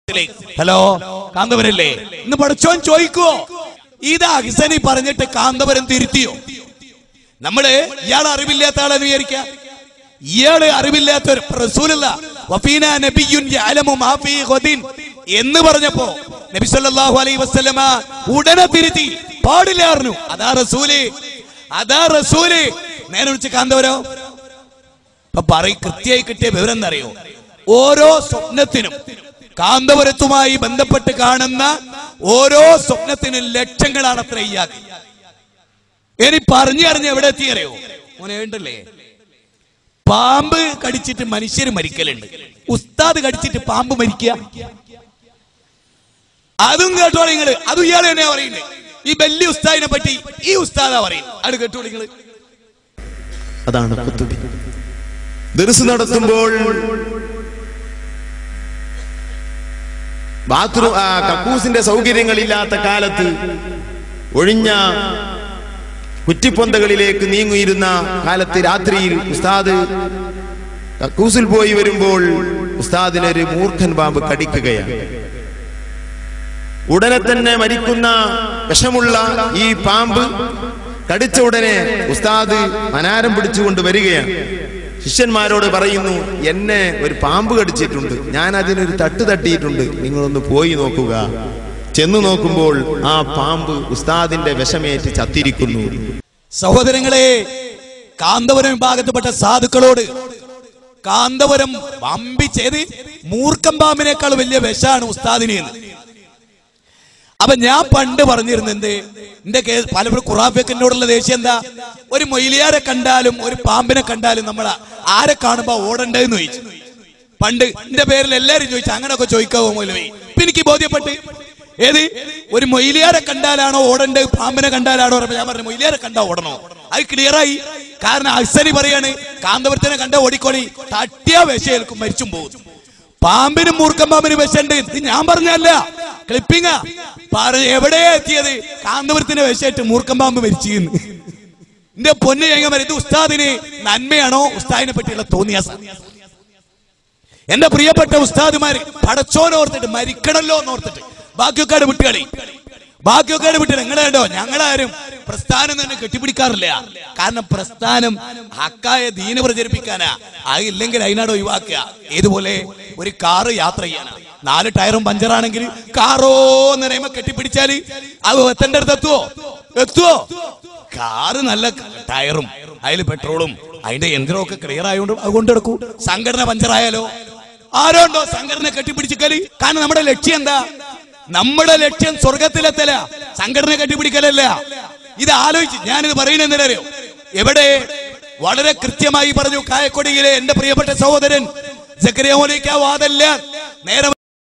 Hello, കാന്തപുരല്ലേ? ഇന്ന് പഠിച്ചോൻ ചോദിക്കുവോ ഇത് അഹ്സനി പറഞ്ഞിട്ട് കാന്തപുരം തിരുത്തിയോ? നമ്മള് ഇയാൾ അറിവില്ലാത്ത ആളെന്ന് വിചാരിക്കാം. ഇയാള് അറിവില്ലാത്ത റസൂലുള്ള വഫീനാ നബിയ്യുൻ യഅലമു മാ ഫീ ഗദിൻ എന്ന് പറഞ്ഞപ്പോ നബി സല്ലല്ലാഹു അലൈഹി വസല്ലമ ഉടനെ തിരുത്തി. പാടില്ലായിരുന്നു. അതാ റസൂല്, അതാ റസൂല്. നേരെ വിളിച്ച് കാന്തപുരം ഇപ്പൊ പറയും. കൃത്യമായി കിട്ടിയ വിവരം എന്നറിയോ? ഓരോ സ്വപ്നത്തിനും കാന്തപുരത്തുമായി ബന്ധപ്പെട്ട് കാണുന്ന ഓരോ സ്വപ്നത്തിനും ലക്ഷങ്ങളാണ് അത്ര ഇയാൾക്ക്. ഇനി പറഞ്ഞറിഞ്ഞ് എവിടെ എത്തിയറിയോ? മോനെ ഉണ്ടല്ലേ, പാമ്പ് കടിച്ചിട്ട് മനുഷ്യര് മരിക്കലുണ്ട്, ഉസ്താദ് കടിച്ചിട്ട് പാമ്പ് മരിക്കുക. അതും കേട്ടോളൂ നിങ്ങള്. അതും ഇയാൾ തന്നെയാ പറയുന്നത്. ഈ വലിയ ഉസ്താദിനെ പറ്റി ഈ ഉസ്താദാ പറയുന്നത്. അത് കേട്ടോളൂ നിങ്ങള്. അതാണ് ദർസ് നടത്തുമ്പോൾ ബാത്റൂം കക്കൂസിന്റെ സൗകര്യങ്ങളില്ലാത്ത കാലത്ത് ഒഴിഞ്ഞ കുറ്റിപ്പൊന്തകളിലേക്ക് നീങ്ങിയിരുന്ന കാലത്ത് രാത്രിയിൽ ഉസ്താദ് കക്കൂസിൽ പോയി വരുമ്പോൾ ഉസ്താദിനൊരു മൂർഖൻ പാമ്പ് കടിക്കുകയാണ്. ഉടനെ തന്നെ മരിക്കുന്ന വിഷമുള്ള ഈ പാമ്പ് കടിച്ച ഉടനെ ഉസ്താദ് മനാരം പിടിച്ചുകൊണ്ട് വരികയാണ്. ശിഷ്യന്മാരോട് പറയുന്നു, എന്നെ ഒരു പാമ്പ് കടിച്ചിട്ടുണ്ട്, ഞാൻ അതിനൊരു തട്ട് തട്ടിയിട്ടുണ്ട്, നിങ്ങളൊന്ന് പോയി നോക്കുക. ചെന്നു നോക്കുമ്പോൾ ആ പാമ്പ് ഉസ്താദിന്റെ വിഷമേറ്റ് ചത്തിരിക്കുന്നു. സഹോദരങ്ങളെ, കാന്തപുരം വിഭാഗത്തിൽപ്പെട്ട സാധുക്കളോട് കാന്തപുരം വമ്പിച്ചേത് മൂർഖൻ പാമ്പിനേക്കാൾ വലിയ വിഷാണ് ഉസ്താദിന്. അപ്പൊ ഞാൻ പണ്ട് പറഞ്ഞിരുന്നു എന്ത്, എന്റെ കേസ് പലപ്പോഴും ഖുറാഫിനോടുള്ള ദേഷ്യം എന്താ? ഒരു മൊയിലിയാരെ കണ്ടാലും ഒരു പാമ്പിനെ കണ്ടാലും നമ്മൾ ആരെ കാണുമ്പോ ഓടണ്ടെന്ന് ചോദിച്ചു. പണ്ട് എന്റെ പേരിൽ എല്ലാരും ചോദിച്ചു, അങ്ങനെയൊക്കെ ചോദിക്കാവോ മൗലവി? ഇപ്പൊ എനിക്ക് ബോധ്യപ്പെട്ട് ഏത് ഒരു മൊയിലിയാരെ കണ്ടാലാണോ ഓടേണ്ടത്, പാമ്പിനെ കണ്ടാലാണോ? ഞാൻ പറഞ്ഞു മൊയിലിയാരെ കണ്ടാ ഓടണോ. അത് ക്ലിയറായി. കാരണം അഹ്സനി പറയാണ് കാന്തപുരത്തിനെ കണ്ട ഓടിക്കോളി, തട്ടിയ വിഷയേൽക്കും, മരിച്ചും പോകും. പാമ്പിനും മൂർഖൻ പാമ്പിനും വിഷമുണ്ട്. ഇത് ഞാൻ പറഞ്ഞല്ല, ക്ലിപ്പിങ്ങാ. എവിടെയാ എത്തിയത്? കാന്തപുരത്തിന് വിഷമായിട്ട് മൂർഖൻ പാമ്പ് മരിച്ചിരുന്നു. എന്റെ പൊന്നു ഞങ്ങൾ ഇത് ഉസ്താദിന് നന്മയാണോ ഉസ്താദിനെ പറ്റിയുള്ള തോന്നിയാസം? എന്റെ പ്രിയപ്പെട്ട ഉസ്താദുമാര് പടച്ചോനോർത്തിട്ട് മരിക്കണല്ലോ എന്നോർത്തിട്ട് ബാക്കിയൊക്കെ വിട്ടുകളി, ബാക്കിയൊക്കെ വിട്ട് നിങ്ങളെ കണ്ടോ. ഞങ്ങളാരും പ്രസ്ഥാനം തന്നെ കെട്ടിപ്പിടിക്കാറില്ല. കാരണം പ്രസ്ഥാനം ഹക്കായ ദീന പ്രചരിപ്പിക്കാനാ. അതില്ലെങ്കിൽ അതിനാട് ഒഴിവാക്കുക. ഇതുപോലെ ഒരു കാറ് യാത്ര ചെയ്യാനാ, 4 ടയറും പഞ്ചറാണെങ്കിൽ കാറോ എന്ന് പറയുമ്പോ കെട്ടിപ്പിടിച്ചാല് അത് എത്തേണ്ട അടുത്ത് എത്തുവോ? കാറ് നല്ല ടയറും അതിൽ പെട്രോളും അതിന്റെ യന്ത്രമൊക്കെ ക്ലിയർ ആയതുകൊണ്ട് അത് കൊണ്ടെടുക്കൂ. സംഘടന പഞ്ചറായാലോ ആരോണ്ടോ സംഘടന കെട്ടിപ്പിടിച്ചിക്കല്. കാരണം നമ്മുടെ ലക്ഷ്യം എന്താ? നമ്മുടെ ലക്ഷ്യം സ്വർഗത്തിലെത്തല, സംഘടന കെട്ടിപ്പിടിക്കലല്ല. ഇത് ആലോചിച്ച് ഞാനിത് പറയുന്നറിയോ? എവിടെ വളരെ കൃത്യമായി പറഞ്ഞു. കായക്കൊടിയിലെ എന്റെ പ്രിയപ്പെട്ട സഹോദരൻ സക്കറിയ മൗലവിക്ക് വാദല്ല. നേരെ